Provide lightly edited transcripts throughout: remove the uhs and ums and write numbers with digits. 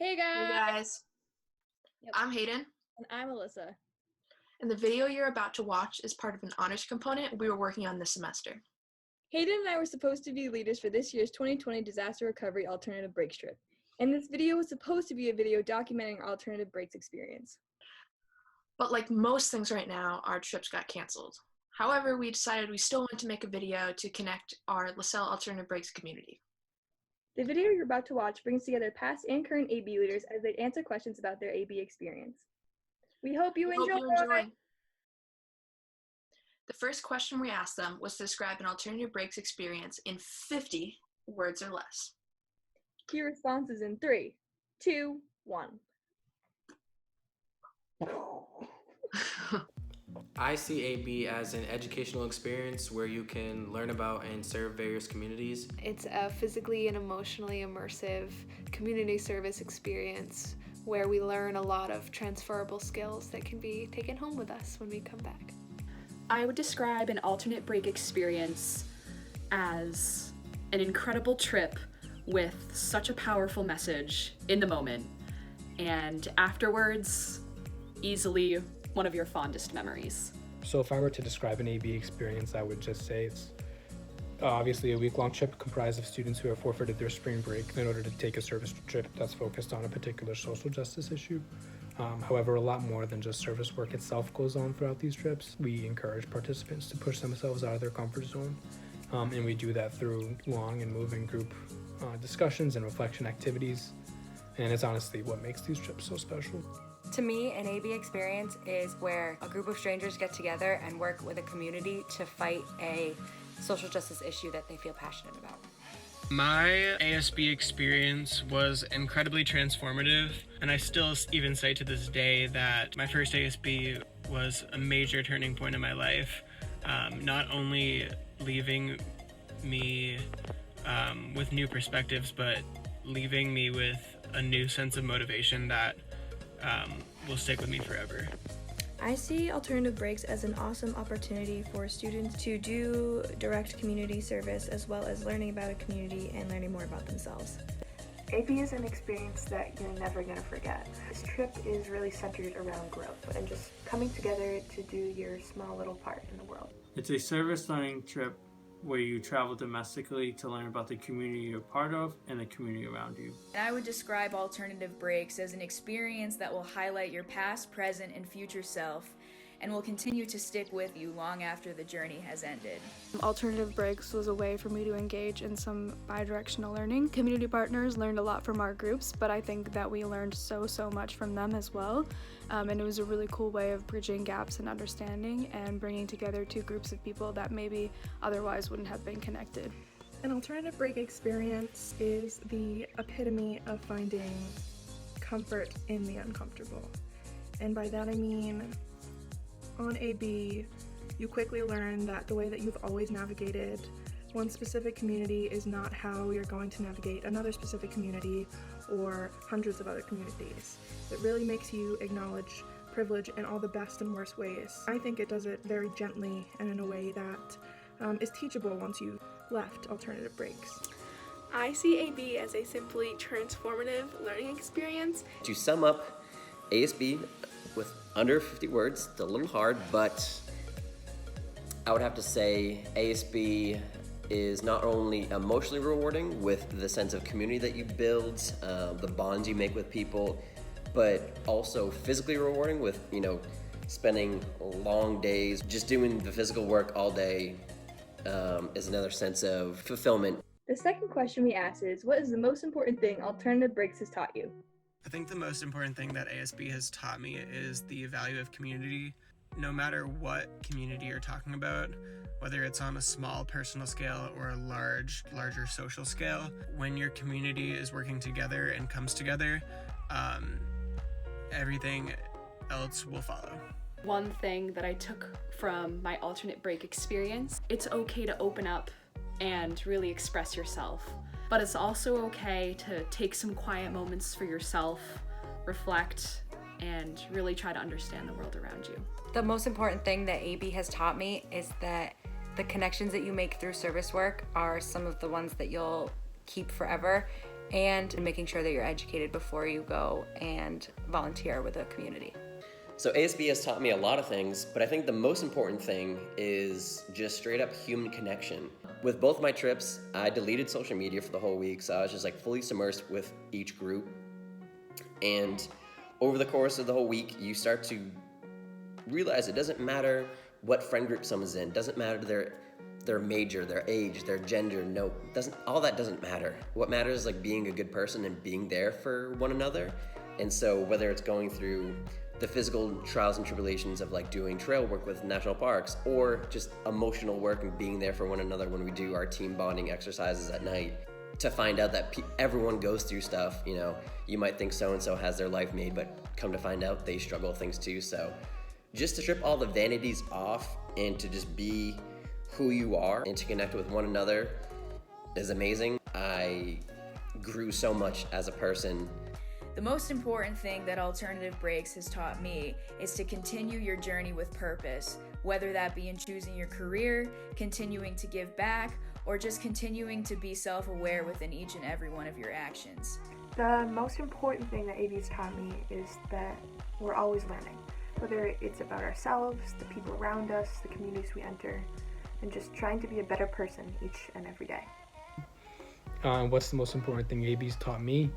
Hey Hey guys! guys, Yep. I'm Hayden, And I'm Alyssa. and the video you're about to watch is part of an honors component we were working on this semester. Hayden and I were supposed to be leaders for this year's 2020 Disaster Recovery Alternative Breaks trip. And this video was supposed to be a video documenting our alternative breaks experience. But like most things right now, our trips got canceled. However, we decided we still want to make a video to connect our Lasell Alternative Breaks community. The video you're about to watch brings together past and current AB leaders as they answer questions about their AB experience. We hope you enjoy! The first question we asked them was to describe an alternative breaks experience in 50 words or less. Key responses in 3, 2, 1. I see AB as an educational experience where you can learn about and serve various communities. It's a physically and emotionally immersive community service experience where we learn a lot of transferable skills that can be taken home with us when we come back. I would describe an alternate break experience as an incredible trip with such a powerful message in the moment, and afterwards, easily one of your fondest memories. So if I were to describe an AB experience, I would just say it's obviously a week-long trip comprised of students who have forfeited their spring break in order to take a service trip that's focused on a particular social justice issue. However, a lot more than just service work itself goes on throughout these trips. We encourage participants to push themselves out of their comfort zone, and we do that through long and moving group discussions and reflection activities, and it's honestly what makes these trips so special. To me, an AB experience is where a group of strangers get together and work with a community to fight a social justice issue that they feel passionate about. My ASB experience was incredibly transformative, and I still even say to this day that my first ASB was a major turning point in my life, not only leaving me with new perspectives, but leaving me with a new sense of motivation that will stick with me forever. I see alternative breaks as an awesome opportunity for students to do direct community service as well as learning about a community and learning more about themselves. AB is an experience that you're never going to forget. This trip is really centered around growth and just coming together to do your small little part in the world. It's a service learning trip where you travel domestically to learn about the community you're part of and the community around you. And I would describe alternative breaks as an experience that will highlight your past, present, and future self and will continue to stick with you long after the journey has ended. Alternative breaks was a way for me to engage in some bi-directional learning. Community partners learned a lot from our groups, but I think that we learned so much from them as well. And it was a really cool way of bridging gaps in understanding and bringing together two groups of people that maybe otherwise wouldn't have been connected. An alternative break experience is the epitome of finding comfort in the uncomfortable. And by that I mean, on AB, you quickly learn that the way that you've always navigated one specific community is not how you're going to navigate another specific community or hundreds of other communities. It really makes you acknowledge privilege in all the best and worst ways. I think it does it very gently and in a way that is teachable once you've left alternative breaks. I see AB as a simply transformative learning experience. To sum up, ASB with under 50 words, it's a little hard, but I would have to say ASB is not only emotionally rewarding with the sense of community that you build, the bonds you make with people, but also physically rewarding with, spending long days, just doing the physical work all day is another sense of fulfillment. The second question we asked is, what is the most important thing alternative breaks has taught you? I think the most important thing that ASB has taught me is the value of community. No matter what community you're talking about, whether it's on a small personal scale or a larger social scale, when your community is working together and comes together, everything else will follow. One thing that I took from my alternate break experience, it's okay to open up and really express yourself. But it's also okay to take some quiet moments for yourself, reflect, and really try to understand the world around you. The most important thing that AB has taught me is that the connections that you make through service work are some of the ones that you'll keep forever, and making sure that you're educated before you go and volunteer with a community. So ASB has taught me a lot of things, but I think the most important thing is just straight up human connection. With both my trips, I deleted social media for the whole week, so I was just like fully submersed with each group. And over the course of the whole week, you start to realize it doesn't matter what friend group someone's in, doesn't matter their major, their age, their gender, all that doesn't matter. What matters is like being a good person and being there for one another. And so whether it's going through the physical trials and tribulations of like doing trail work with national parks, or just emotional work and being there for one another when we do our team bonding exercises at night, to find out that everyone goes through stuff. You know, you might think so-and-so has their life made, but come to find out they struggle with things too. So just to strip all the vanities off and to just be who you are and to connect with one another is amazing. I grew so much as a person. The most important thing that Alternative Breaks has taught me is to continue your journey with purpose, whether that be in choosing your career, continuing to give back, or just continuing to be self-aware within each and every one of your actions. The most important thing that AB's taught me is that we're always learning, whether it's about ourselves, the people around us, the communities we enter, and just trying to be a better person each and every day. What's the most important thing AB's taught me?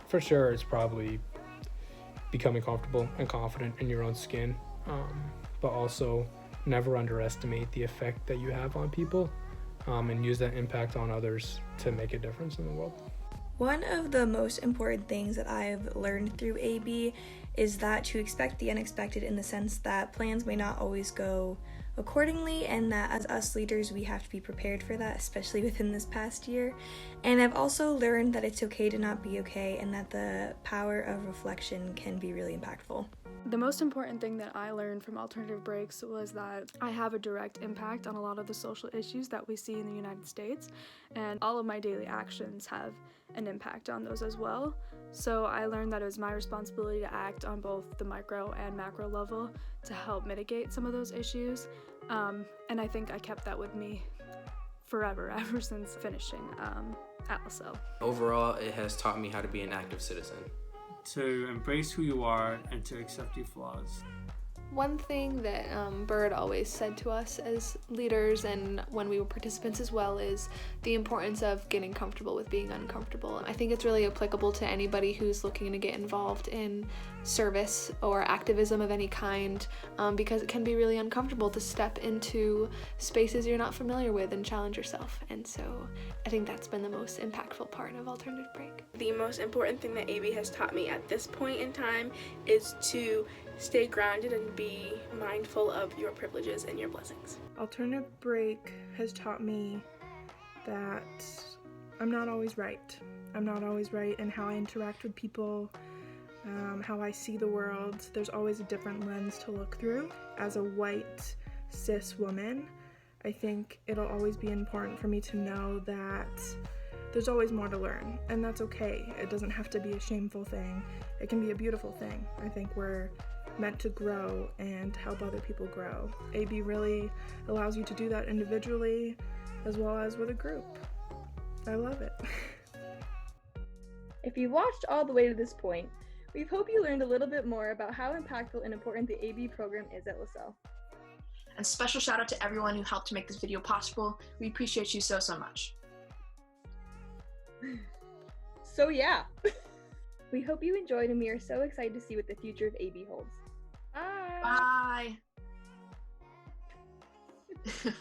For sure, it's probably becoming comfortable and confident in your own skin, but also never underestimate the effect that you have on people, and use that impact on others to make a difference in the world. One of the most important things that I've learned through AB is that to expect the unexpected, in the sense that plans may not always go accordingly, and that as us leaders we have to be prepared for that, especially within this past year. And I've also learned that it's okay to not be okay, and that the power of reflection can be really impactful. The most important thing that I learned from Alternative Breaks was that I have a direct impact on a lot of the social issues that we see in the United States, and all of my daily actions have an impact on those as well. So I learned that it was my responsibility to act on both the micro and macro level to help mitigate some of those issues, and I think I kept that with me forever, ever since finishing at Lasell. Overall, it has taught me how to be an active citizen. To embrace who you are and to accept your flaws. One thing that Bird always said to us as leaders, and when we were participants as well, is the importance of getting comfortable with being uncomfortable. I think it's really applicable to anybody who's looking to get involved in service or activism of any kind, because it can be really uncomfortable to step into spaces you're not familiar with and challenge yourself. And so I think that's been the most impactful part of Alternative Break. The most important thing that AB has taught me at this point in time is to stay grounded and be mindful of your privileges and your blessings. Alternative Break has taught me that I'm not always right. I'm not always right in how I interact with people, how I see the world. There's always a different lens to look through. As a white, cis woman, I think it'll always be important for me to know that there's always more to learn, and that's okay. It doesn't have to be a shameful thing. It can be a beautiful thing. I think we're meant to grow and help other people grow. AB really allows you to do that individually as well as with a group. I love it. If you watched all the way to this point, we hope you learned a little bit more about how impactful and important the AB program is at Lasell. And special shout out to everyone who helped to make this video possible. We appreciate you so much. So yeah, we hope you enjoyed, and we are so excited to see what the future of AB holds. Bye! Bye!